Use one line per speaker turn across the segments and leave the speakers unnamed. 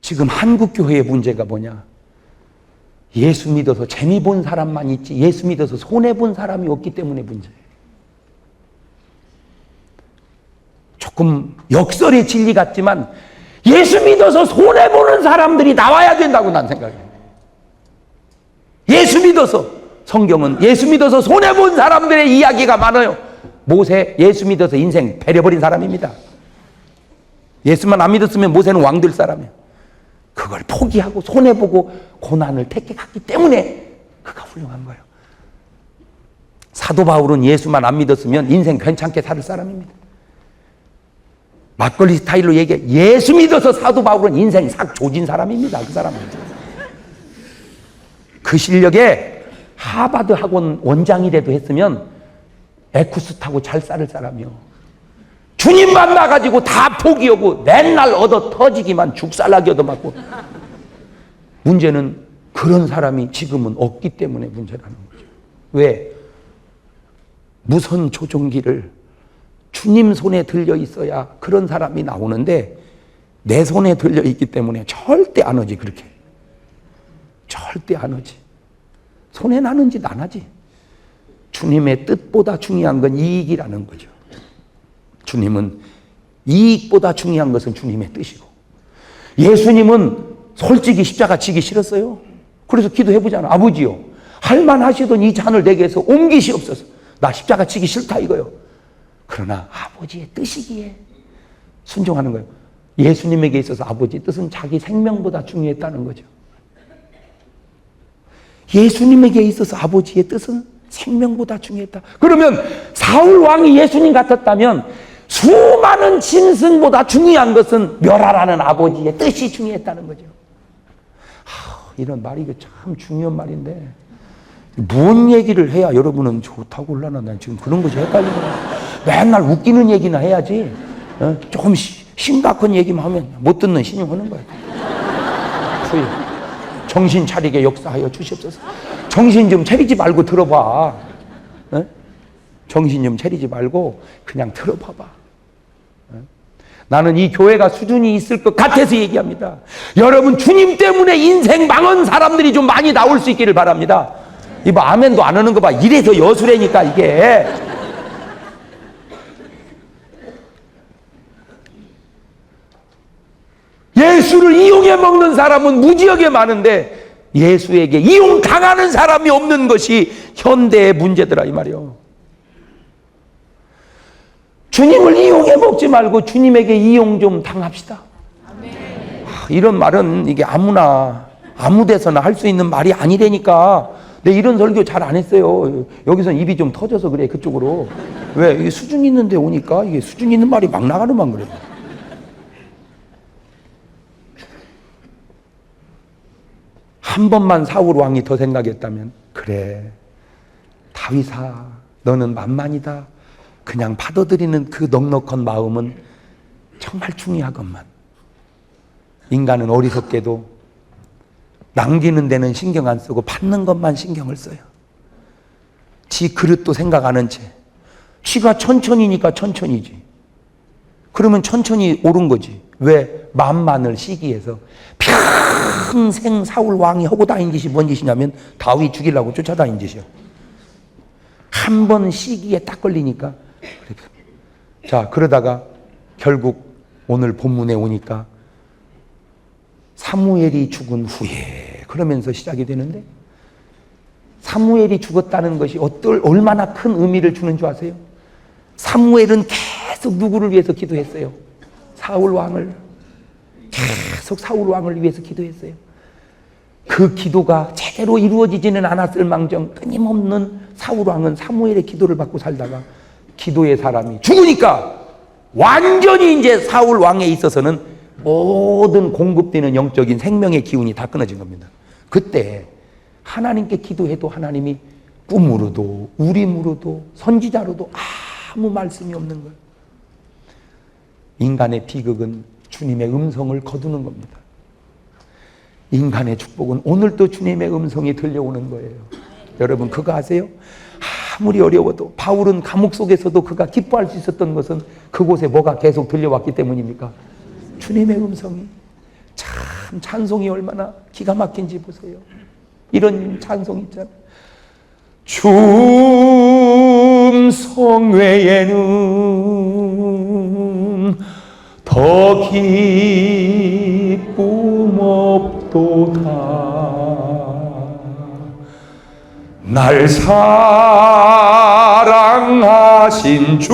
지금 한국교회의 문제가 뭐냐? 예수 믿어서 재미 본 사람만 있지 예수 믿어서 손해 본 사람이 없기 때문에 문제예요. 조금 역설의 진리 같지만 예수 믿어서 손해 보는 사람들이 나와야 된다고 난 생각해요. 예수 믿어서, 성경은 예수 믿어서 손해 본 사람들의 이야기가 많아요. 모세 예수 믿어서 인생 배려버린 사람입니다. 예수만 안 믿었으면 모세는 왕 될 사람이에요. 그걸 포기하고 손해보고 고난을 택했기 때문에 그가 훌륭한 거예요. 사도 바울은 예수만 안 믿었으면 인생 괜찮게 살 사람입니다. 막걸리 스타일로 얘기해. 예수 믿어서 사도 바울은 인생 싹 조진 사람입니다. 그 사람은. 그 실력에 하버드 학원 원장이라도 했으면 에쿠스 타고 잘 살 사람이요. 주님 만나가지고 다 포기하고 맨날 얻어 터지기만 죽살나게 얻어맞고. 문제는 그런 사람이 지금은 없기 때문에 문제라는 거죠. 왜? 무선 조종기를 주님 손에 들려 있어야 그런 사람이 나오는데 내 손에 들려 있기 때문에 절대 안 오지. 그렇게 절대 안 오지. 손해 나는지 나나지. 주님의 뜻보다 중요한 건 이익이라는 거죠. 주님은 이익보다 중요한 것은 주님의 뜻이고, 예수님은 솔직히 십자가 지기 싫었어요. 그래서 기도해보잖아. 아버지요, 할만하시던 이 잔을 내게서 옮기시옵소서. 나 십자가 지기 싫다 이거요. 그러나 아버지의 뜻이기에 순종하는 거예요. 예수님에게 있어서 아버지의 뜻은 자기 생명보다 중요했다는 거죠. 예수님에게 있어서 아버지의 뜻은 생명보다 중요했다. 그러면 사울 왕이 예수님 같았다면 수많은 짐승보다 중요한 것은 멸하라는 아버지의 뜻이 중요했다는 거죠. 이런 말이 참 중요한 말인데 무슨 얘기를 해야 여러분은 좋다고 올라나. 난 지금 그런 것이 헷갈리는 거야. 맨날 웃기는 얘기나 해야지. 조금 심각한 얘기만 하면 못 듣는 신용하는 거야. 정신 차리게 역사하여 주시옵소서. 정신 좀 차리지 말고 들어봐. 정신 좀 차리지 말고 그냥 들어봐봐. 나는 이 교회가 수준이 있을 것 같아서 얘기합니다. 여러분, 주님 때문에 인생 망한 사람들이 좀 많이 나올 수 있기를 바랍니다. 이봐, 아멘도 안 하는 거 봐. 이래서 여수래니까 이게. 예수를 이용해 먹는 사람은 무지하게 많은데 예수에게 이용당하는 사람이 없는 것이 현대의 문제더라 이 말이요. 주님을 이용해 먹지 말고 주님에게 이용 좀 당합시다. 이런 말은 이게 아무나 아무 데서나 할 수 있는 말이 아니라니까. 내 이런 설교 잘 안 했어요. 여기서 입이 좀 터져서 그래. 그쪽으로. 왜? 이게 수준 있는데 오니까 이게 수준 있는 말이 막 나가는만 그래. 한 번만 사울 왕이 더 생각했다면, 그래, 다윗아, 너는 만만이다. 그냥 받아들이는 그 넉넉한 마음은 정말 중요하건만. 인간은 어리석게도 남기는 데는 신경 안 쓰고 받는 것만 신경을 써요. 지 그릇도 생각 안 한 채. 지가 천천히니까 천천히지. 그러면 천천히 옳은 거지. 왜? 만만을 시기해서 평생 사울 왕이 하고 다닌 짓이 뭔 짓이냐면 다윗 죽이려고 쫓아다닌 짓이요. 한 번 시기에 딱 걸리니까. 자, 그러다가 결국 오늘 본문에 오니까 사무엘이 죽은 후에 그러면서 시작이 되는데, 사무엘이 죽었다는 것이 얼마나 큰 의미를 주는 줄 아세요? 사무엘은 계속 누구를 위해서 기도했어요? 사울 왕을. 계속 사울 왕을 위해서 기도했어요. 그 기도가 제대로 이루어지지는 않았을 망정 끊임없는 사울 왕은 사무엘의 기도를 받고 살다가 기도의 사람이 죽으니까 완전히 이제 사울 왕에 있어서는 모든 공급되는 영적인 생명의 기운이 다 끊어진 겁니다. 그때 하나님께 기도해도 하나님이 꿈으로도 우림으로도 선지자로도 아무 말씀이 없는 거예요. 인간의 비극은 주님의 음성을 거두는 겁니다. 인간의 축복은 오늘도 주님의 음성이 들려오는 거예요. 여러분, 그거 아세요? 아무리 어려워도 바울은 감옥 속에서도 그가 기뻐할 수 있었던 것은 그곳에 뭐가 계속 들려왔기 때문입니까? 주님의 음성이. 참 찬송이 얼마나 기가 막힌지 보세요. 이런 찬송 있잖아요. 춤성 외에는 더 기쁨 없도다. 날 사랑하신 주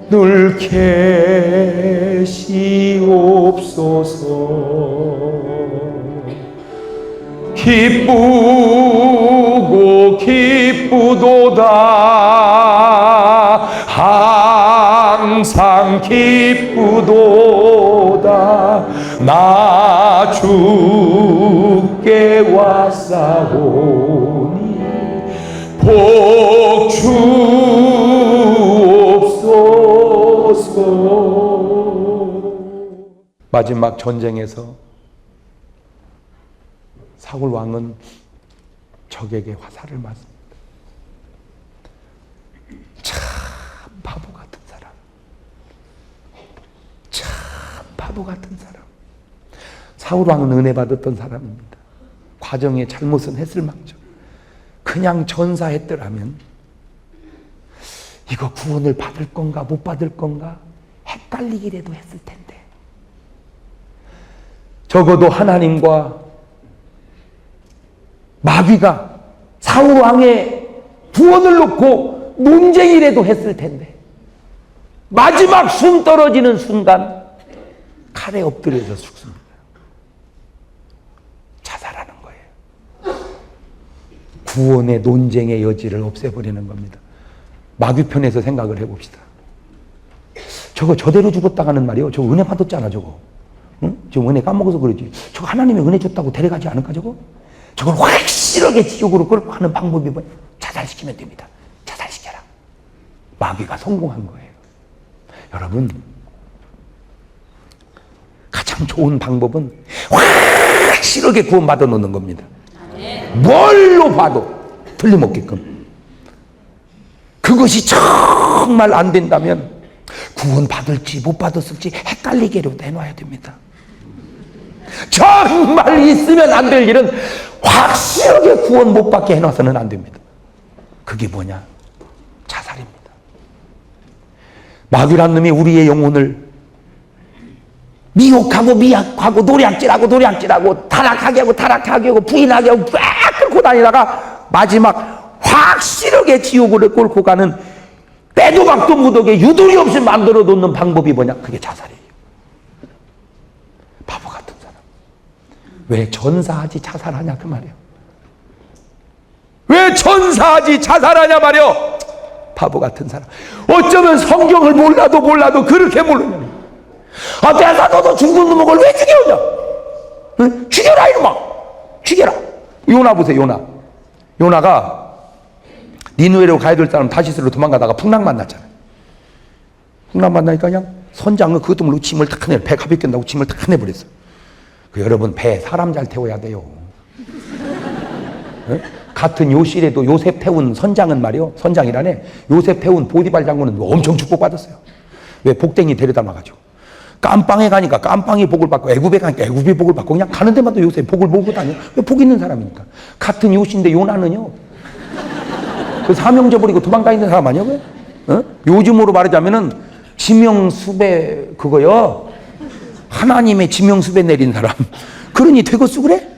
늘 계시옵소서. 기쁘고 기쁘도다. 항상 기쁘도다. 나 주께 왔사오니 복 주옵소서. 마지막 전쟁에서 사울 왕은 적에게 화살을 맞습니다. 참 바보 같은 사람. 참 바보 같은 사람. 사울 왕은 은혜 받았던 사람입니다. 과정에 잘못은 했을 망정. 그냥 전사했더라면 이거 구원을 받을 건가 못 받을 건가 헷갈리기라도 했을 텐데, 적어도 하나님과 마귀가 사울 왕의 구원을 놓고 논쟁이라도 했을 텐데, 마지막 숨 떨어지는 순간 칼에 엎드려서 죽습니다. 자살하는 거예요. 구원의 논쟁의 여지를 없애버리는 겁니다. 마귀 편에서 생각을 해봅시다. 저거 저대로 죽었다가는 말이요, 저거 은혜 받았잖아 저거. 응? 지금 은혜 까먹어서 그러지. 저거 하나님이 은혜 줬다고 데려가지 않을까 저거? 저걸 확실하게 지옥으로 끌고 가는 방법이 뭐야? 자살시키면 됩니다. 자살시켜라. 마귀가 성공한 거예요. 여러분, 가장 좋은 방법은 확실하게 구원받아 놓는 겁니다. 뭘로 봐도 틀림없게끔. 그것이 정말 안 된다면 구원 받을지 못 받았을지 헷갈리게라도 해놔야 됩니다. 정말 있으면 안 될 일은 확실하게 구원 못 받게 해놔서는 안 됩니다. 그게 뭐냐? 자살입니다. 마귀란 놈이 우리의 영혼을 미혹하고 미약하고 노략질하고 타락하게 하고 부인하게 하고 쫙 끌고 다니다가 마지막 확실하게 지옥으로 끌고 가는 빼도 박도 무더기에 유도리 없이 만들어 놓는 방법이 뭐냐? 그게 자살이에요. 바보 같은 사람. 왜 전사하지 자살하냐 그 말이에요. 왜 전사하지 자살하냐 말이에요. 바보 같은 사람. 어쩌면 성경을 몰라도 그렇게 모르냐. 아, 내가 너도 죽은 놈을 왜 죽여오냐? 응? 죽여라 이놈아. 죽여라. 요나 보세요. 요나가 니느웨로 가야 될 사람 다시스로 도망가다가 풍랑 만났잖아요. 풍랑 만나니까 그냥 선장은 그것도 모르고 짐을 탁 내, 배 가볍게 낀다고 짐을 탁 내버렸어요. 여러분, 배 사람 잘 태워야 돼요. 네? 같은 요실에도 요셉 태운 선장은 말이요, 선장이라네. 요셉 태운 보디발 장군은 엄청 축복받았어요. 왜? 복댕이 데려다 놔가지고. 깜빵에 가니까 깜빵이 복을 받고, 애굽에 가니까 애굽이 복을 받고, 그냥 가는 데마다 요셉 복을 보고 다녀. 왜? 복 있는 사람이니까. 같은 요시인데 요나는요, 그 사명 저버리고 도망가 있는 사람 아니야? 왜? 어? 요즘으로 말하자면은 지명수배 그거요. 하나님의 지명수배 내린 사람. 그러니 되겠어 그래?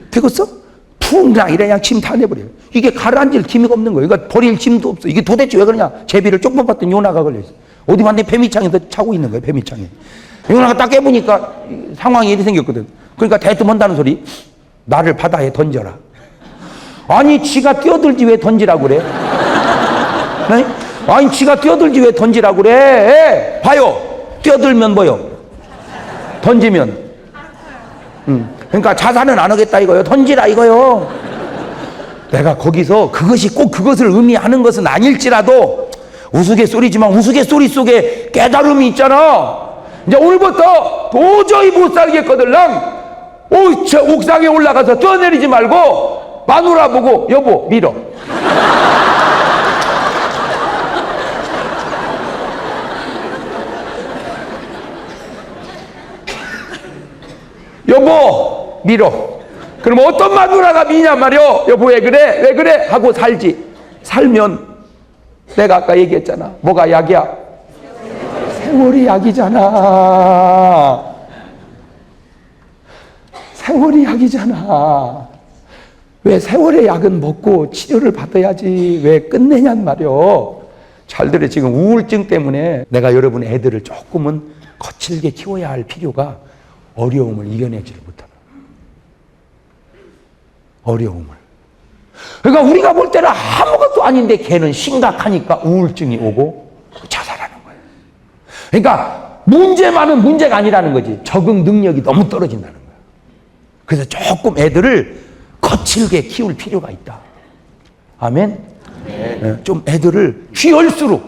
되겠어? 풍랑 이래 그냥 짐 다 내버려요. 이게 가라앉을 기미가 없는 거예요. 그러니까 버릴 짐도 없어. 이게 도대체 왜 그러냐? 제비를 조금 봤더니 요나가 걸려있어. 어디 봤는데 뱀이창에서 차고 있는 거예요. 뱀이창에. 요나가 딱 깨보니까 상황이 이렇게 생겼거든. 그러니까 대뜸 한다는 소리. 나를 바다에 던져라. 아니 지가 뛰어들지 왜 던지라고 그래? 네? 아니 지가 뛰어들지 왜 던지라고 그래? 봐요. 뛰어들면 뭐요? 던지면. 그러니까 자살은 안 하겠다 이거요. 던지라 이거요. 내가 거기서 그것이 꼭 그것을 의미하는 것은 아닐지라도 우스갯소리지만 우스갯소리 속에 깨달음이 있잖아. 이제 오늘부터 도저히 못 살겠거든. 저 옥상에 올라가서 뛰어내리지 말고 마누라 보고 여보 밀어. 여보 밀어. 그럼 어떤 마누라가 미냔 말이요. 여보 왜 그래? 왜 그래? 하고 살지. 살면 내가 아까 얘기했잖아. 뭐가 약이야? 세월이 약이잖아. 세월이 약이잖아. 왜 세월의 약은 먹고 치료를 받아야지 왜 끝내냔 말이요. 잘 들어. 지금 우울증 때문에 내가 여러분 애들을 조금은 거칠게 키워야 할 필요가 어려움을 이겨내지를 못하는 어려움을. 그러니까 우리가 볼 때는 아무것도 아닌데 걔는 심각하니까 우울증이 오고 자살하는 거예요. 그러니까 문제만은 문제가 아니라는 거지. 적응 능력이 너무 떨어진다는 거예요. 그래서 조금 애들을 거칠게 키울 필요가 있다. 아멘? 네. 좀 애들을 귀할수록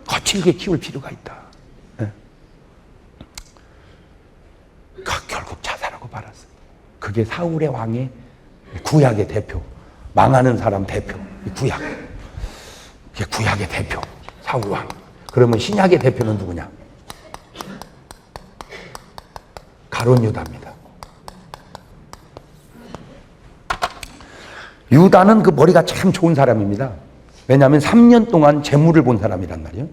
거칠게 키울 필요가 있다. 네. 결국 자살하고 말았어요. 그게 사울의 왕의 구약의 대표, 망하는 사람 대표, 구약. 이게 구약의 대표, 사울 왕. 그러면 신약의 대표는 누구냐? 가룟 유다입니다. 유다는 그 머리가 참 좋은 사람입니다. 왜냐하면 3년 동안 재물을 본 사람이란 말이에요.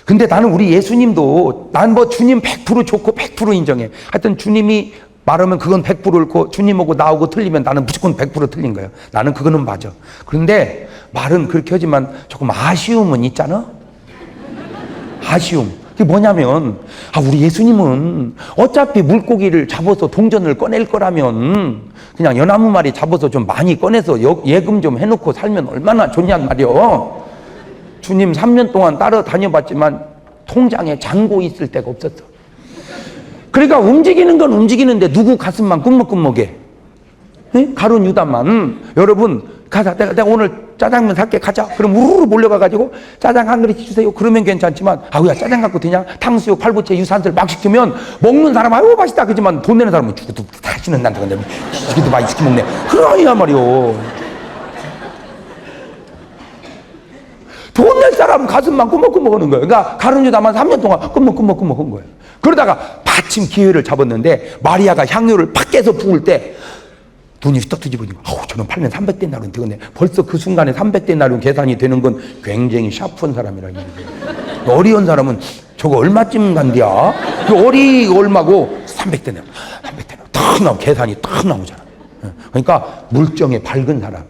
근데 나는 우리 예수님도 난 뭐 주님 100% 좋고 100% 인정해. 하여튼 주님이 말하면 그건 100% 옳고 주님하고 나하고 틀리면 나는 무조건 100% 틀린 거예요. 나는 그거는 맞아. 그런데 말은 그렇게 하지만 조금 아쉬움은 있잖아. 아쉬움. 그게 뭐냐면 우리 예수님은 어차피 물고기를 잡아서 동전을 꺼낼 거라면 그냥 연나무 마리 잡아서 좀 많이 꺼내서 예금 좀 해놓고 살면 얼마나 좋냔 말이요. 주님 3년 동안 따라다녀봤지만 통장에 잔고 있을 데가 없었어. 그러니까 움직이는 건 움직이는데 누구 가슴만 끔먹끔먹해? 가룟 유다만. 여러분 가자. 내가 오늘 짜장면 살게. 가자. 그럼 우르르 몰려가가지고 짜장 한 그릇 주세요. 그러면 괜찮지만 야 짜장 갖고 되냐? 탕수육 팔보채 유산슬 막 시키면 먹는 사람 아유 맛있다 그러지만 돈 내는 사람은 죽어도 다시는 난다. 근데 시키도 많이 시키 먹네. 그러냐 말이오. 돈 낼 사람 가슴만 꾸벅꾸벅 하는 거예요. 그러니까 가룟 유다만 3년 동안 꾸벅꾸벅 한 거예요. 그러다가 마침 기회를 잡았는데 마리아가 향료를 팍 깨서 부을 때 눈이 딱 뒤집어지고 저는 팔면 300데나리온 되겠네. 벌써 그 순간에 300데나리온 계산이 되는 건 굉장히 샤프한 사람이라는 얘기예요. 어리운 사람은 저거 얼마쯤 간디야? 그 어리 얼마고 300데나리온 딱 나오고 계산이 딱 나오잖아. 그러니까 물정에 밝은 사람.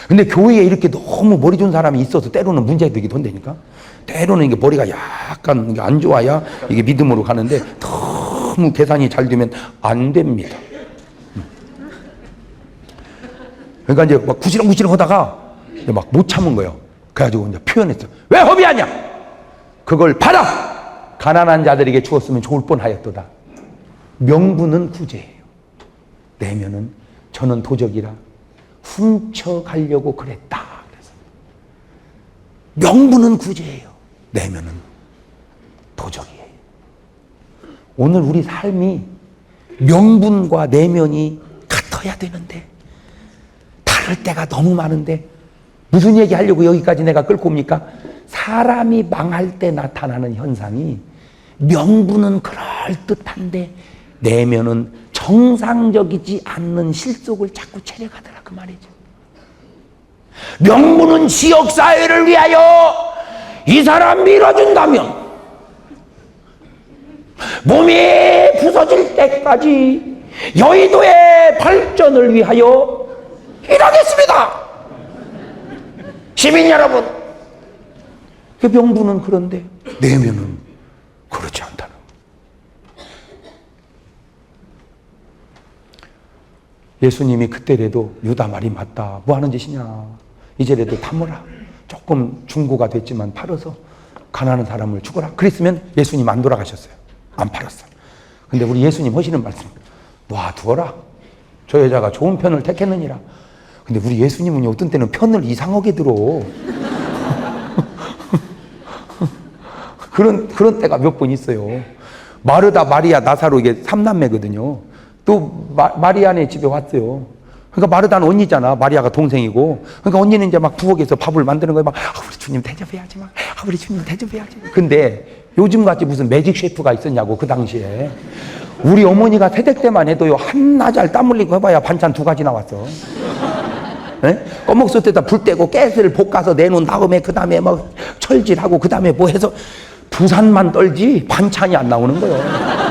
근데 교회에 이렇게 너무 머리 좋은 사람이 있어서 때로는 문제가 되기도 한다니까. 때로는 이게 머리가 약간 안 좋아야 이게 믿음으로 가는데 너무 계산이 잘 되면 안 됩니다. 그러니까 이제 막 구시렁구시렁 하다가 막 못 참은 거예요. 그래가지고 이제 표현했어. 왜 허비하냐? 그걸 받아! 가난한 자들에게 주었으면 좋을 뻔하였도다. 명분은 구제예요. 내면은 저는 도적이라 훔쳐가려고 그랬다. 그래서 명분은 구제예요. 내면은 도적이에요. 오늘 우리 삶이 명분과 내면이 같아야 되는데 다를 때가 너무 많은데 무슨 얘기 하려고 여기까지 내가 끌고 옵니까? 사람이 망할 때 나타나는 현상이 명분은 그럴듯한데 내면은 정상적이지 않는 실속을 자꾸 채려가더라 그 말이죠. 명분은 지역사회를 위하여 이 사람 밀어준다면 몸이 부서질 때까지 여의도의 발전을 위하여 일하겠습니다. 시민 여러분, 그 명분은 그런데 내면은 그렇지 않다는 거예요. 예수님이 그때라도 유다 말이 맞다. 뭐 하는 짓이냐. 이제라도 담으라. 조금 중고가 됐지만 팔아서 가난한 사람을 죽어라. 그랬으면 예수님 안 돌아가셨어요. 안 팔았어. 근데 우리 예수님 하시는 말씀, 놔두어라. 저 여자가 좋은 편을 택했느니라. 근데 우리 예수님은 어떤 때는 편을 이상하게 들어. 그런 때가 몇 번 있어요. 마르다, 마리아, 나사로 이게 3남매거든요. 또 마리아네 집에 왔어요. 그러니까 마르다는 언니잖아. 마리아가 동생이고. 그러니까 언니는 이제 막 부엌에서 밥을 만드는 거예요. 막 우리 주님 대접해야지 막. 우리 주님 대접해야지. 근데 요즘같이 무슨 매직 셰프가 있었냐고, 그 당시에. 우리 어머니가 새댁 때만 해도요, 한나절 땀 흘리고 해봐야 반찬 2가지 나왔어. 꺼먹솥에다 불 떼고 가스를 볶아서 내놓은 다음에 그 다음에 막 철질하고 그 다음에 뭐 해서 부산만 떨지 반찬이 안 나오는 거예요.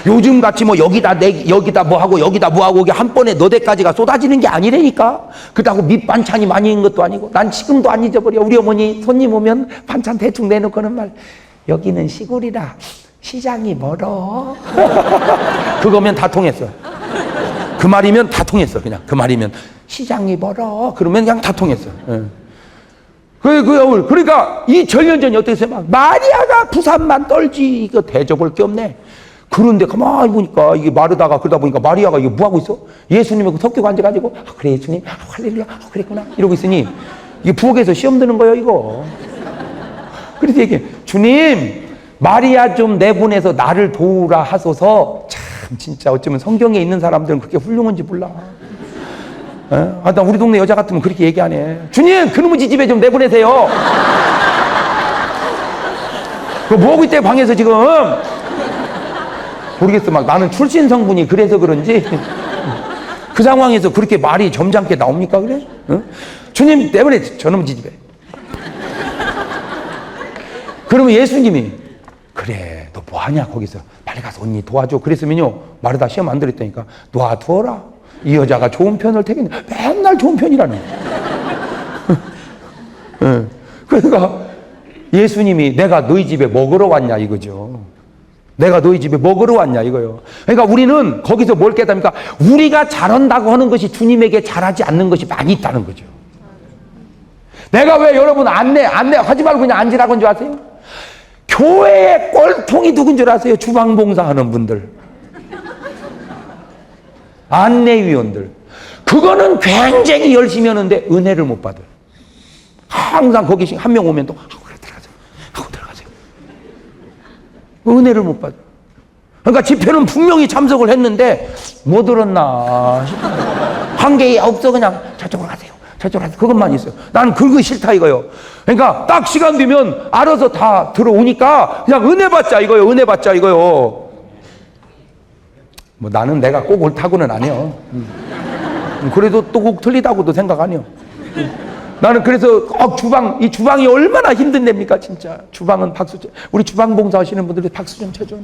요즘 같이 뭐 여기다 뭐 하고 여기다 뭐 하고 한 번에 너댓가지가 쏟아지는 게 아니라니까. 그렇다고 밑반찬이 많이 있는 것도 아니고. 난 지금도 안 잊어버려. 우리 어머니 손님 오면 반찬 대충 내놓고는 말, 여기는 시골이라 시장이 멀어. 그거면 다 통했어. 그 말이면 다 통했어. 그냥 그 말이면 시장이 멀어. 그러면 그냥 다 통했어. 그러니까 이 전년전이 어떻게 했어요? 마리아가 부산만 떨지 이거 대접할 게 없네. 그런데 가만히 보니까 이게 마르다가 그러다 보니까 마리아가 이게 뭐 하고 있어? 예수님하고 섞이고 앉아가지고 그래 예수님, 할렐루야, 그랬구나 이러고 있으니 이게 부엌에서 시험 드는 거예요 이거. 그래서 얘기해, 주님 마리아 좀 내보내서 나를 도우라 하소서. 참 진짜 어쩌면 성경에 있는 사람들은 그렇게 훌륭한지 몰라. 나 우리 동네 여자 같으면 그렇게 얘기 안 해. 주님 그놈의 집에 좀 내보내세요. 뭐하고 있대 방에서 지금. 모르겠어. 막 나는 출신 성분이 그래서 그런지 그 상황에서 그렇게 말이 점잖게 나옵니까 그래? 주님 내보내 저놈의 집에. 그러면 예수님이 그래 너 뭐하냐 거기서 빨리 가서 언니 도와줘. 그랬으면요 마르다 시험 안 들었다니까 놔두어라. 이 여자가 좋은 편을 택했네. 맨날 좋은 편이라는 그러니까 예수님이 내가 너희 집에 먹으러 왔냐 이거죠. 내가 너희 집에 먹으러 왔냐 이거요. 그러니까 우리는 거기서 뭘 깨닫습니까? 우리가 잘한다고 하는 것이 주님에게 잘하지 않는 것이 많이 있다는 거죠. 내가 왜 여러분 안내 하지 말고 그냥 앉으라고 한 줄 아세요? 교회의 꼴통이 누군 줄 아세요? 주방봉사하는 분들, 안내위원들. 그거는 굉장히 열심히 하는데 은혜를 못 받아요. 항상 거기 한 명 오면 또 그래 들어가세요. 은혜를 못 받아요. 그러니까 집회는 분명히 참석을 했는데 못 들었나 한 게 없어. 그냥 저쪽으로 가세요. 그것만 있어요. 나는 그거 싫다 이거요. 그러니까 딱 시간 되면 알아서 다 들어오니까 그냥 은혜 받자 이거요. 뭐 나는 내가 꼭 옳다고는 안 해요. 그래도 또 꼭 틀리다고도 생각 안 해요. 나는 그래서 이 주방이 얼마나 힘든 데입니까 진짜. 주방은 박수, 우리 주방 봉사 하시는 분들이 박수 좀 쳐줘.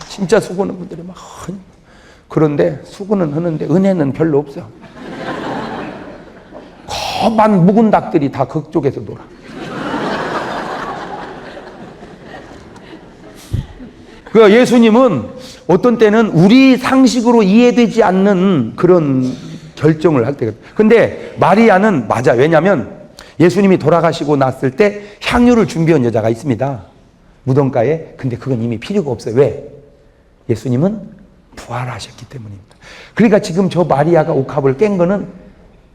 진짜 수고는 분들이 막 그런데 수고는 하는데 은혜는 별로 없어. 거만 묵은 닭들이 다 그쪽에서 놀아. 그 예수님은 어떤 때는 우리 상식으로 이해되지 않는 그런 결정을 할 때가. 근데 마리아는 맞아. 왜냐하면 예수님이 돌아가시고 났을 때 향유를 준비한 여자가 있습니다. 무덤가에. 근데 그건 이미 필요가 없어요. 왜? 예수님은 부활하셨기 때문입니다. 그러니까 지금 저 마리아가 옥합을 깬 거는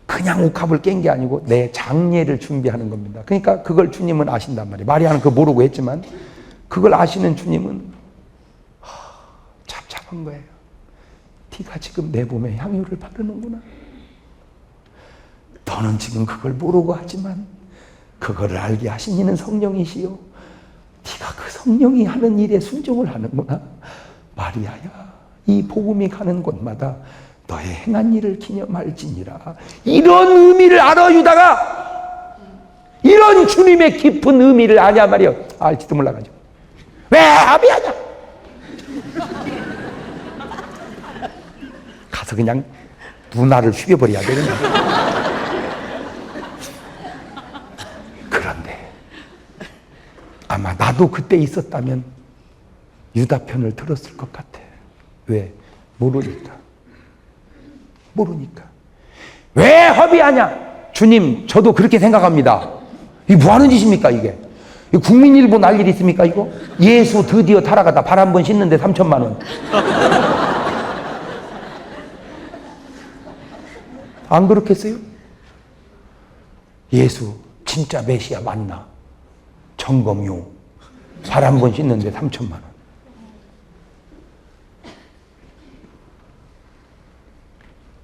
그냥 옥합을 깬 게 아니고 내 장례를 준비하는 겁니다. 그러니까 그걸 주님은 아신단 말이에요. 마리아는 그거 모르고 했지만 그걸 아시는 주님은 답답한 거예요. 네가 지금 내 몸에 향유를 바르는구나. 너는 지금 그걸 모르고 하지만 그거를 알게 하신 이는 성령이시요. 네가 그 성령이 하는 일에 순종을 하는구나. 마리아야, 이 복음이 가는 곳마다 너의 행한 일을 기념할지니라. 이런 의미를 알아 유다가. 이런 주님의 깊은 의미를 아냐 말이야. 알지도 몰라가지고 왜 합의하냐. 가서 그냥 누나를 죽여버려야 되는 거야. 그런데 아마 나도 그때 있었다면 유다 편을 들었을 것 같아. 왜? 모르니까. 왜 합의하냐? 주님, 저도 그렇게 생각합니다. 이게 뭐 하는 짓입니까 이게? 국민일보 날 일 있습니까 이거? 예수 드디어 타락하다 발 한 번 씻는데 3천만 원. 안 그렇겠어요? 예수 진짜 메시아 맞나? 점검용 발 한 번 씻는데 3천만 원.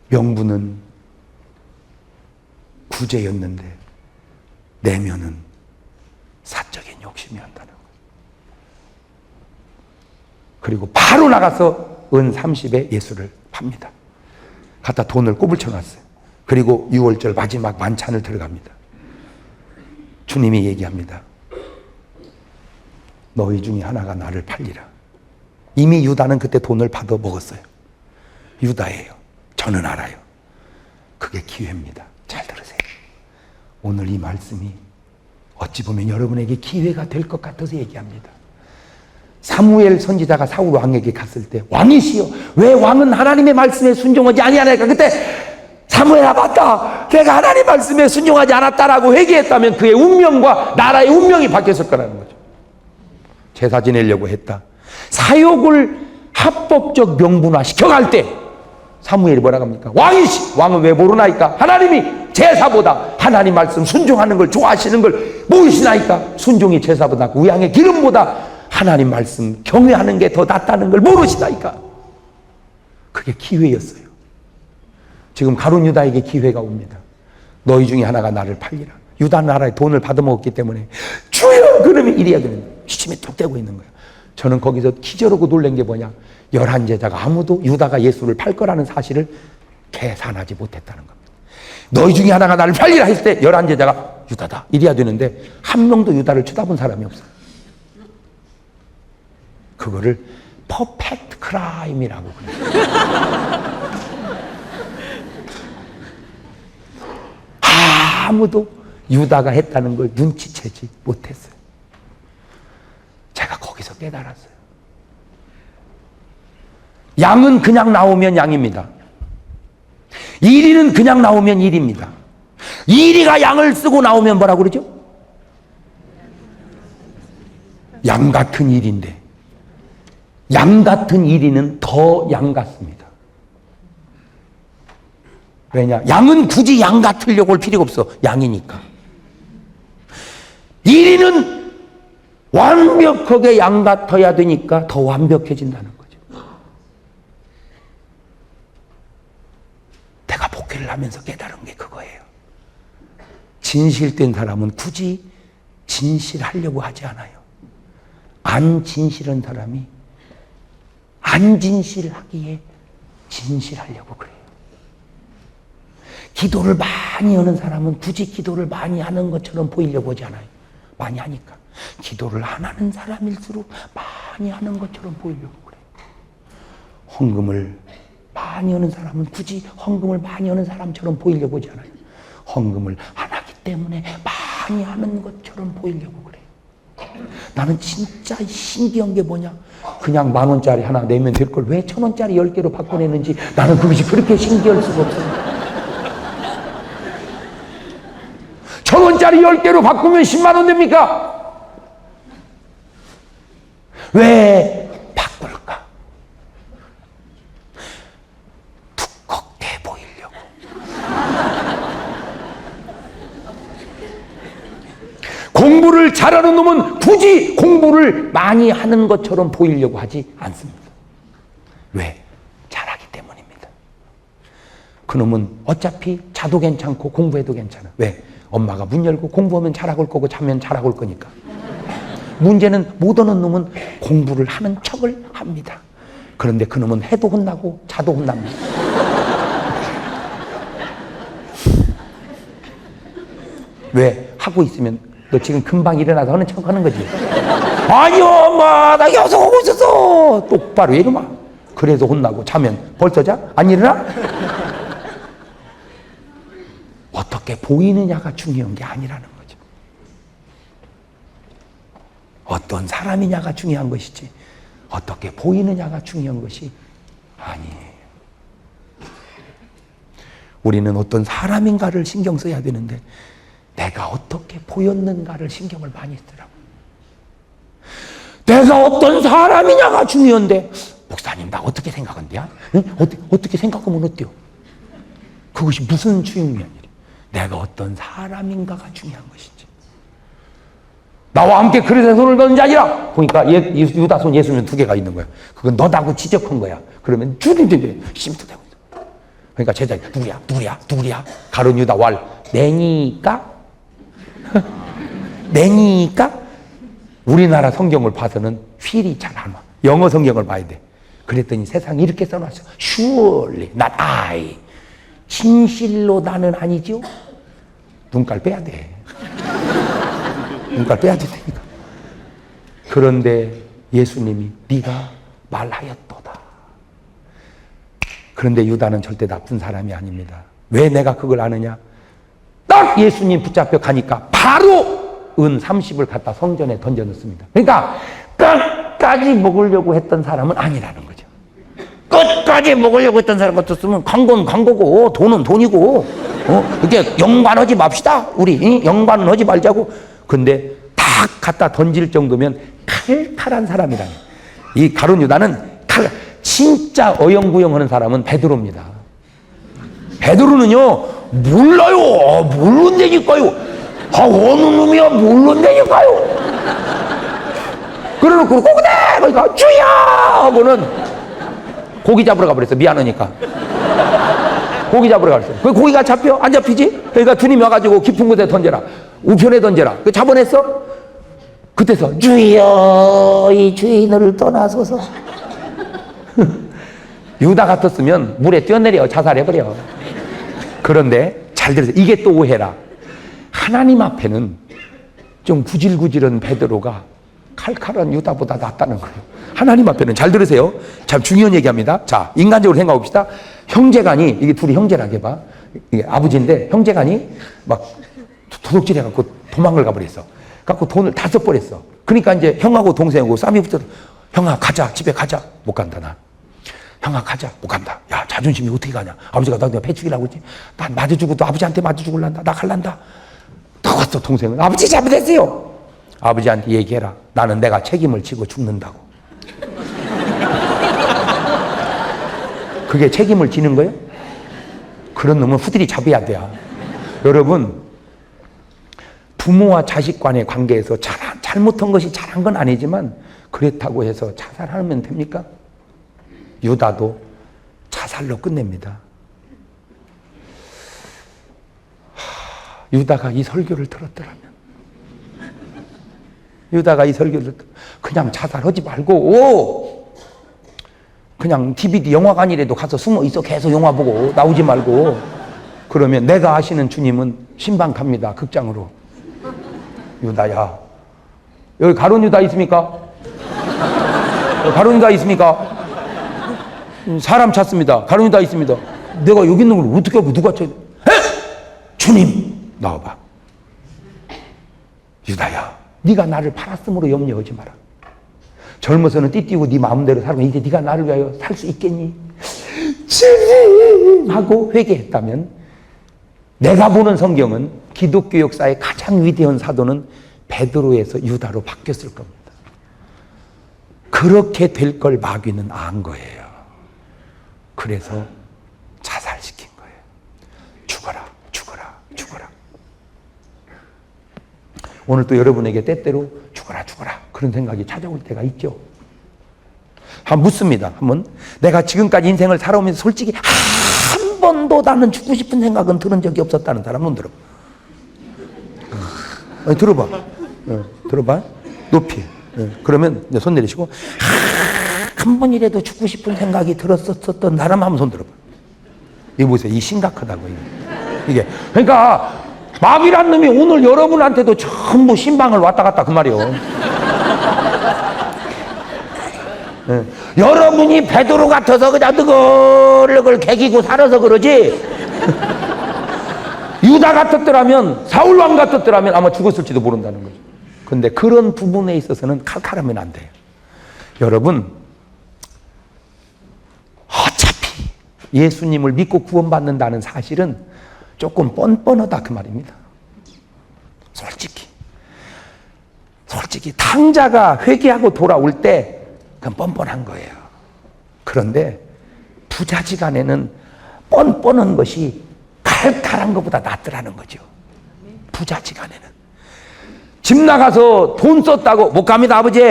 명분은 구제였는데 내면은 사적인 욕심이었다는 거예요. 그리고 바로 나가서 은 30에 예수를 팝니다. 갖다 돈을 꼬불쳐 놨어요. 그리고 6월절 마지막 만찬을 들어갑니다. 주님이 얘기합니다. 너희 중에 하나가 나를 팔리라. 이미 유다는 그때 돈을 받아 먹었어요. 유다예요. 저는 알아요. 그게 기회입니다. 잘 들으세요. 오늘 이 말씀이 어찌 보면 여러분에게 기회가 될 것 같아서 얘기합니다. 사무엘 선지자가 사울 왕에게 갔을 때 왕이시여 왜 왕은 하나님의 말씀에 순종하지 아니하나이까? 그때 사무엘아 맞다. 내가 하나님 말씀에 순종하지 않았다라고 회개했다면 그의 운명과 나라의 운명이 바뀌었을 거라는 거죠. 제사 지내려고 했다. 사욕을 합법적 명분화 시켜갈 때 사무엘이 뭐라고 합니까? 왕이시 왕은 왜 모르나이까? 하나님이 제사보다 하나님 말씀 순종하는 걸 좋아하시는 걸 모르시나이까? 순종이 제사보다 우양의 기름보다 하나님 말씀 경외하는 게 더 낫다는 걸 모르시나이까? 그게 기회였어요. 지금 가룟 유다에게 기회가 옵니다. 너희 중에 하나가 나를 팔리라. 유다 나라에 돈을 받아먹었기 때문에 주여 그러면 이래야 되는 거예요. 시침이 뚝 떼고 있는 거예요. 저는 거기서 기절하고 놀란 게 뭐냐? 11제자가 아무도 유다가 예수를 팔 거라는 사실을 계산하지 못했다는 겁니다. 너희 중에 하나가 나를 팔리라 했을 때 11제자가 유다다 이래야 되는데 한 명도 유다를 쳐다본 사람이 없어요. 그거를 퍼펙트 크라임이라고 그래요. 아무도 유다가 했다는 걸 눈치채지 못했어요. 제가 거기서 깨달았어요. 양은 그냥 나오면 양입니다. 이리는 그냥 나오면 일입니다. 이리가 양을 쓰고 나오면 뭐라고 그러죠? 양 같은 일인데 양 같은 이리는 더 양 같습니다. 왜냐? 양은 굳이 양 같으려고 할 필요가 없어. 양이니까. 이리는 완벽하게 양 같아야 되니까 더 완벽해진다는 거죠. 내가 목회를 하면서 깨달은 게 그거예요. 진실된 사람은 굳이 진실하려고 하지 않아요. 안 진실한 사람이 안 진실하기에 진실하려고 그래요. 기도를 많이 하는 사람은 굳이 기도를 많이 하는 것처럼 보이려고 하지 않아요. 많이 하니까. 기도를 안 하는 사람일수록 많이 하는 것처럼 보이려고 그래요. 헌금을 많이 하는 사람은 굳이 헌금을 많이 하는 사람처럼 보이려고 하지 않아요. 헌금을 안 하기 때문에 많이 하는 것처럼 보이려고 그래요. 나는 진짜 신기한 게 뭐냐? 그냥 10,000원짜리 하나 내면 될 걸 왜 1,000원짜리 10개로 바꿔내는지 나는 그것이 그렇게 신기할 수가 없어요. 1,000원짜리 10개로 바꾸면 10만 원 됩니까? 왜 바꿀까? 두껍게 보이려고. 공부를 잘하는 놈은 굳이 공부를 많이 하는 것처럼 보이려고 하지 않습니다. 왜? 잘하기 때문입니다. 그놈은 어차피 자도 괜찮고 공부해도 괜찮아. 왜? 엄마가 문 열고 공부하면 잘하고 올 거고 자면 잘하고 올 거니까. 문제는 못 오는 놈은 공부를 하는 척을 합니다. 그런데 그놈은 해도 혼나고 자도 혼납니다. 왜? 하고 있으면 너 지금 금방 일어나서 하는 척 하는 거지. 아니요 엄마 나 여기서 하고 있었어. 똑바로 이러마. 그래서 혼나고 자면 벌써 자? 안 일어나? 어떻게 보이느냐가 중요한 게 아니라는 거죠. 어떤 사람이냐가 중요한 것이지 어떻게 보이느냐가 중요한 것이 아니에요. 우리는 어떤 사람인가를 신경 써야 되는데 내가 어떻게 보였는가를 신경을 많이 쓰더라고요. 내가 어떤 사람이냐가 중요한데 목사님 나 어떻게 생각한대요? 응? 어떻게 생각하면 어때요? 그것이 무슨 중요한 일이에요? 내가 어떤 사람인가가 중요한 것이지. 나와 함께 그릇에 손을 넣은 자니라. 보니까 유다 손 예수는 2개가 있는 거야. 그건 너다고 지적한 거야. 그러면 주님들이 심부되고 있어. 그러니까 제자들이 누구야? 가룟 유다 왈. 내니까? 내니까? 우리나라 성경을 봐서는 휠이 잘 안 와. 영어 성경을 봐야 돼. 그랬더니 세상에 이렇게 써놨어. Surely, not I. 진실로 나는 아니죠? 눈깔 빼야 돼. 눈깔 빼야 되니까. 그런데 예수님이 네가 말하였도다. 그런데 유다는 절대 나쁜 사람이 아닙니다. 왜 내가 그걸 아느냐? 딱 예수님 붙잡혀 가니까 바로 은 30을 갖다 성전에 던져 넣습니다. 그러니까 끝까지 먹으려고 했던 사람은 아니라는 거죠. 끝까지 먹으려고 했던 사람 같았으면 광고는 광고고 돈은 돈이고 이렇게 영관하지 맙시다. 우리 영관은 하지 말자고. 근데 다 갖다 던질 정도면 칼칼한 사람이라니. 이 가룟 유다는 진짜 어영부영하는 사람은 베드로입니다. 베드로는요 몰라요. 모른다니까요. 어느 놈이야 모른다니까요. 그러놓고 그러니까 주야 하고는 고기 잡으러 가버렸어. 미안하니까. 고기 잡으러 가버렸어. 그 고기가 잡혀? 안 잡히지? 그러니까 주님이 와가지고 깊은 곳에 던져라. 우편에 던져라. 그 잡아냈어? 그때서 주여 이 주인을 떠나소서. 유다 같았으면 물에 뛰어내려 자살해버려. 그런데 잘 들으세요. 이게 또 오해라. 하나님 앞에는 좀 구질구질한 베드로가 칼칼한 유다보다 낫다는 거예요. 하나님 앞에는. 잘 들으세요. 참 중요한 얘기합니다. 자, 인간적으로 생각해 봅시다. 형제간이, 이게 둘이 형제라고 해봐. 이게 아버지인데 형제간이 막 도둑질 해갖고 도망을 가버렸어. 갖고 돈을 다 써버렸어. 그러니까 이제 형하고 동생하고 쌈이 붙어서 형아 가자, 집에 가자. 못 간다 나. 형아 가자. 못 간다. 야 자존심이 어떻게 가냐. 아버지가 나 그냥 배 죽이려고 했지. 난 맞아 죽어도 아버지한테 맞아 죽을란다. 나 갈란다. 더 갔어. 동생은 아버지 잘못했어요. 아버지한테 얘기해라. 나는 내가 책임을 지고 죽는다고. 그게 책임을 지는 거예요? 그런 놈은 후들이 잡아야 돼요. 여러분, 부모와 자식 간의 관계에서 잘못한 것이 잘한 건 아니지만 그렇다고 해서 자살하면 됩니까? 유다도 자살로 끝냅니다. 유다가 이 설교를 들었더라면, 유다가 이 설교를 그냥 자살하지 말고 그냥 DVD 영화관이라도 가서 숨어 있어. 계속 영화 보고 나오지 말고. 그러면 내가 아시는 주님은 신방 갑니다. 극장으로. 유다야, 여기 가룟 유다 있습니까? 가룟 유다 있습니까? 사람 찾습니다. 가룟 유다 있습니다. 내가 여기 있는 걸 어떻게 하고 누가 찾? 주님 나와봐. 유다야, 네가 나를 팔았으므로 염려하지 마라. 젊어서는 띠띠고 네 마음대로 살고 이제 네가 나를 위하여 살 수 있겠니? 주님 하고 회개했다면, 내가 보는 성경은 기독교 역사의 가장 위대한 사도는 베드로에서 유다로 바뀌었을 겁니다. 그렇게 될 걸 마귀는 안 거예요. 그래서 자살시킨 거예요. 죽어라, 죽어라, 죽어라. 오늘 또 여러분에게 때때로 죽어라, 죽어라 그런 생각이 찾아올 때가 있죠. 한번 묻습니다. 한번 내가 지금까지 인생을 살아오면서 솔직히 한 번도 나는 죽고 싶은 생각은 들은 적이 없었다는 사람 손 들어봐. 아니, 들어봐. 들어봐. 높이. 그러면 이제 손 내리시고 한 번이라도 죽고 싶은 생각이 들었었던 사람 한번 손 들어봐. 이거 보세요. 이 심각하다고 이게. 그러니까 마귀란 놈이 오늘 여러분한테도 전부 신방을 왔다 갔다 그 말이요. 여러분이 베드로 같아서 그냥 느글느글 개기고 살아서 그러지. 유다 같았더라면, 사울왕 같았더라면 아마 죽었을지도 모른다는 거죠. 근데 그런 부분에 있어서는 칼칼하면 안 돼요. 여러분, 어차피 예수님을 믿고 구원받는다는 사실은 조금 뻔뻔하다 그 말입니다. 솔직히 탕자가 회개하고 돌아올 때 그건 뻔뻔한 거예요. 그런데 부자지간에는 뻔뻔한 것이 칼칼한 것보다 낫더라는 거죠. 부자지간에는. 집 나가서 돈 썼다고 못 갑니다 아버지.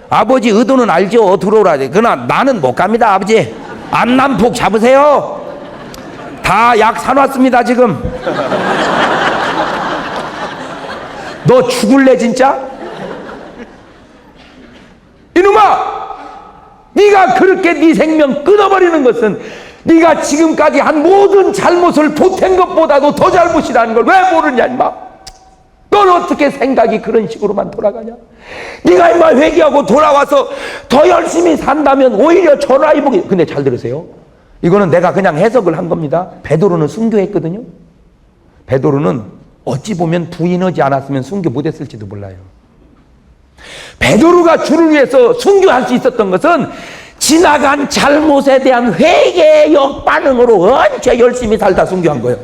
아버지 의도는 알죠. 들어오라. 그러나 나는 못 갑니다 아버지. 안남폭 잡으세요. 다 약 사놨습니다 지금. 너 죽을래 진짜? 이놈아! 네가 그렇게 네 생명 끊어버리는 것은 네가 지금까지 한 모든 잘못을 보탠 것보다도 더 잘못이라는 걸 왜 모르냐 임마. 넌 어떻게 생각이 그런 식으로만 돌아가냐? 네가 임마 회개하고 돌아와서 더 열심히 산다면 오히려 전화위복이. 근데 잘 들으세요. 이거는 내가 그냥 해석을 한 겁니다. 베드로는 순교했거든요. 베드로는 어찌 보면 부인하지 않았으면 순교 못했을지도 몰라요. 베드로가 주를 위해서 순교할 수 있었던 것은 지나간 잘못에 대한 회개의 역반응으로 언제 열심히 살다 순교한 거예요.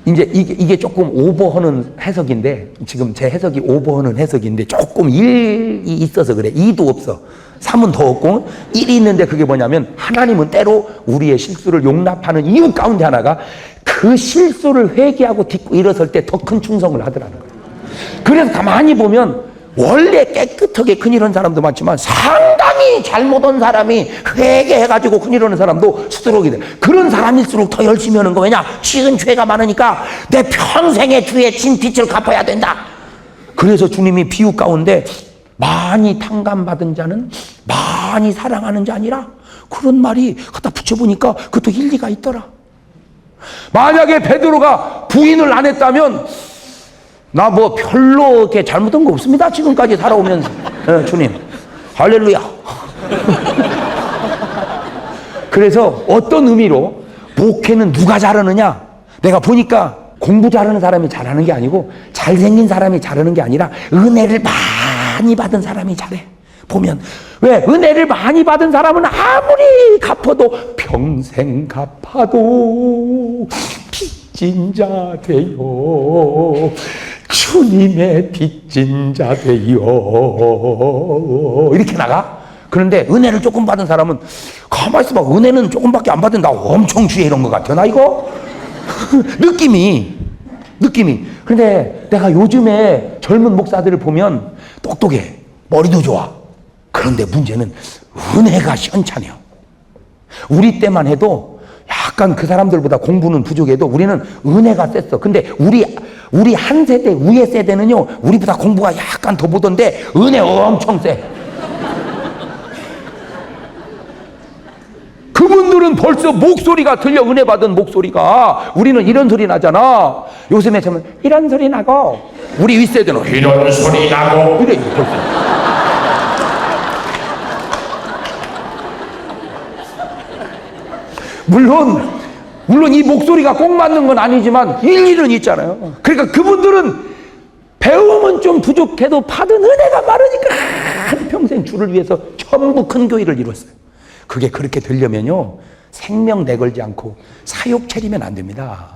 이제 이게 조금 오버하는 해석인데, 지금 제 해석이 오버하는 해석인데 조금 1이 있어서 그래. 2도 없어. 3은 더 없고 1이 있는데, 그게 뭐냐면 하나님은 때로 우리의 실수를 용납하는 이유 가운데 하나가 그 실수를 회개하고 딛고 일어설 때 더 큰 충성을 하더라는 거예요. 그래서 가만히 보면 원래 깨끗하게 큰일한 사람도 많지만 상당히 잘못한 사람이 회개해가지고 큰일하는 사람도 수두룩이 돼. 그런 사람일수록 더 열심히 하는 거. 왜냐? 지은 죄가 많으니까 내 평생의 주의 진 빚을 갚아야 된다. 그래서 주님이 비유 가운데 많이 탕감받은 자는 많이 사랑하는 자 아니라, 그런 말이 갖다 붙여보니까 그것도 일리가 있더라. 만약에 베드로가 부인을 안 했다면 나 뭐 별로 이렇게 잘못한 거 없습니다. 지금까지 살아오면서. 주님. 할렐루야. 그래서 어떤 의미로 목회는 누가 잘하느냐? 내가 보니까 공부 잘하는 사람이 잘하는 게 아니고 잘생긴 사람이 잘하는 게 아니라 은혜를 많이 받은 사람이 잘해. 보면 왜? 은혜를 많이 받은 사람은 아무리 갚아도 평생 갚아도 빚진 자 되요. 주님의 빚진 자 되요. 이렇게 나가? 그런데 은혜를 조금 받은 사람은 가만히 있어봐. 은혜는 조금밖에 안 받은 나 엄청 주의 이런 것 같아 나 이거? 느낌이. 그런데 내가 요즘에 젊은 목사들을 보면 똑똑해. 머리도 좋아. 그런데 문제는 은혜가 시원찮아요. 우리 때만 해도 약간 그 사람들보다 공부는 부족해도 우리는 은혜가 셌어. 근데 우리 한 세대 위의 세대는요, 우리보다 공부가 약간 더 보던데 은혜 엄청 세. 그분들은 벌써 목소리가 들려. 은혜 받은 목소리가. 우리는 이런 소리 나잖아. 요즘에 보면 이런 소리 나고, 우리 윗세대는 이런 소리 나고 이래 벌써. 물론 이 목소리가 꼭 맞는 건 아니지만 일리는 있잖아요. 그러니까 그분들은 배움은 좀 부족해도 받은 은혜가 많으니까 한평생 주를 위해서 전부 큰 교회를 이뤘어요. 그게 그렇게 되려면요, 생명 내걸지 않고 사욕 차리면 안 됩니다.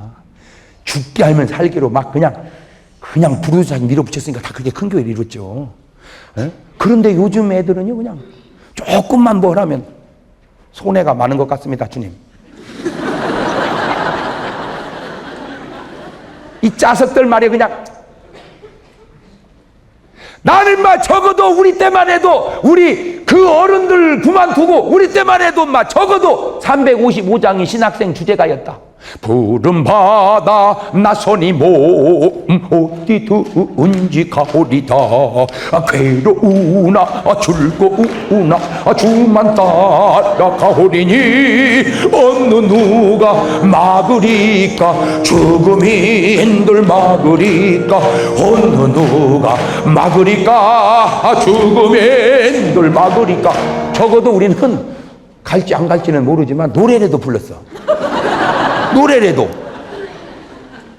죽게 알면 살기로 막 그냥 부르짖어 밀어붙였으니까 다 그렇게 큰 교회를 이뤘죠. 에? 그런데 요즘 애들은요, 그냥 조금만 뭘 하면 손해가 많은 것 같습니다. 주님, 이 자석들 말이야. 그냥 나는 막 적어도 우리 때만 해도, 우리 그 어른들 그만두고 우리 때만 해도 막 적어도 355장이 신학생 주제가였다. 푸른 바다 나선이 몸 어디 둔지 가오리다. 괴로우나 즐거우나 주만 따라 가오리니 어느 누가 막으리까. 죽음이 힘들 막으리까. 어느 누가 막으리까. 죽음이 힘들 막으리까. 적어도 우리는 갈지 안 갈지는 모르지만 노래라도 불렀어. 노래라도.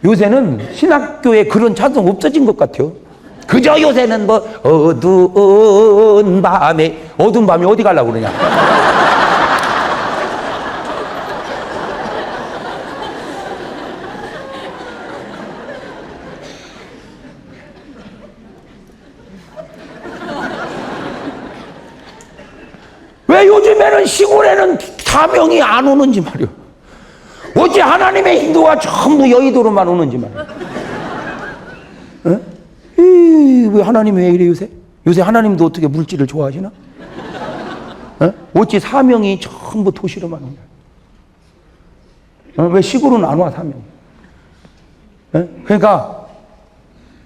요새는 신학교에 그런 찬송 없어진 것 같아요. 그저 요새는 뭐 어두운 밤에 어디 가려고 그러냐. 왜 요즘에는 시골에는 사명이 안 오는지 말이요. 어찌 하나님의 인도가 전부 여의도로만 오는지 말이야. 어? 왜 하나님이 왜 이래 요새? 요새 하나님도 어떻게 물질을 좋아하시나? 어? 어찌 사명이 전부 도시로만 오냐? 왜 시골은 안 와, 사명? 그러니까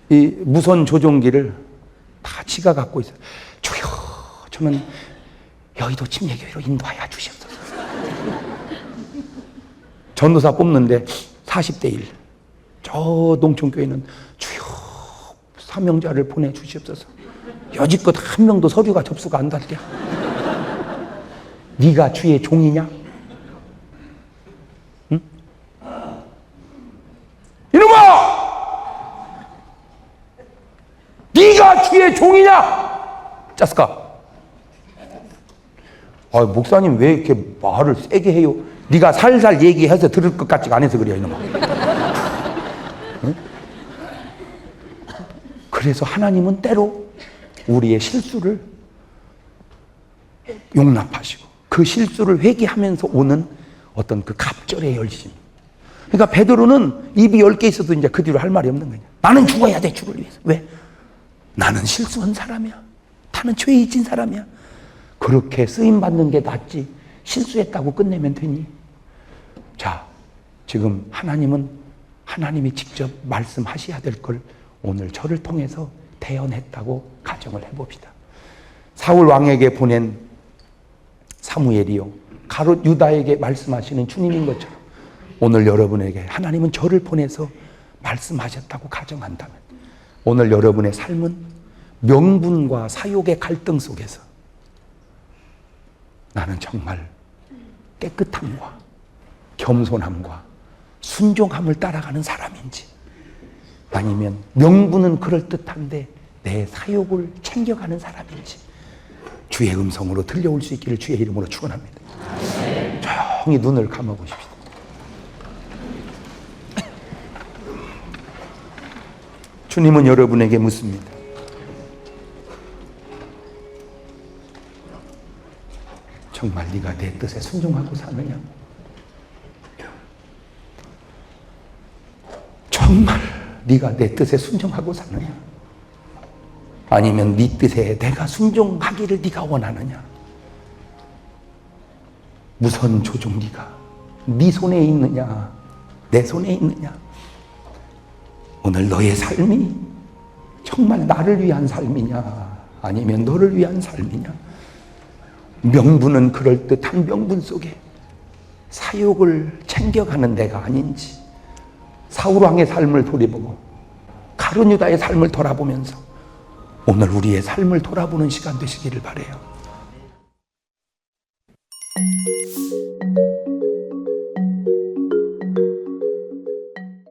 이 무선 조종기를 다 지가 갖고 있어요. 주여, 저는 여의도 침례교회로 인도하여 주시옵소서. 전도사 뽑는데 40대 1. 저 농촌교회는 주여 사명자를 보내주시옵소서. 여지껏 한 명도 서류가 접수가 안 됐대. 네가 주의 종이냐? 응? 이놈아! 네가 주의 종이냐? 짜스까? 아, 목사님 왜 이렇게 말을 세게 해요? 네가 살살 얘기해서 들을 것 같지가 않아서 그래요, 이놈아. 응? 그래서 하나님은 때로 우리의 실수를 용납하시고 그 실수를 회개하면서 오는 어떤 그 갑절의 열심. 그러니까 베드로는 입이 10개 있어도 이제 그 뒤로 할 말이 없는 거냐. 나는 죽어야 돼, 주를 위해서. 왜? 나는 실수한 사람이야. 나는 죄에 진 사람이야. 그렇게 쓰임받는 게 낫지 실수했다고 끝내면 되니? 자, 지금 하나님은 하나님이 직접 말씀하셔야 될 걸 오늘 저를 통해서 대언했다고 가정을 해봅시다. 사울 왕에게 보낸 사무엘이요, 가롯 유다에게 말씀하시는 주님인 것처럼 오늘 여러분에게 하나님은 저를 보내서 말씀하셨다고 가정한다면 오늘 여러분의 삶은 명분과 사욕의 갈등 속에서 나는 정말 깨끗함과 겸손함과 순종함을 따라가는 사람인지, 아니면 명분은 그럴듯한데 내 사욕을 챙겨가는 사람인지 주의 음성으로 들려올 수 있기를 주의 이름으로 축원합니다. 조용히 눈을 감아보십시오. 주님은 여러분에게 묻습니다. 정말 네가 내 뜻에 순종하고 사느냐? 정말 네가 내 뜻에 순종하고 사느냐? 아니면 네 뜻에 내가 순종하기를 네가 원하느냐? 무선 조종기가 네 손에 있느냐, 내 손에 있느냐? 오늘 너의 삶이 정말 나를 위한 삶이냐, 아니면 너를 위한 삶이냐? 명분은 그럴듯한 명분 속에 사욕을 챙겨가는 내가 아닌지, 사울왕의 삶을 돌아보고 가룟 유다의 삶을 돌아보면서 오늘 우리의 삶을 돌아보는 시간 되시기를 바라요.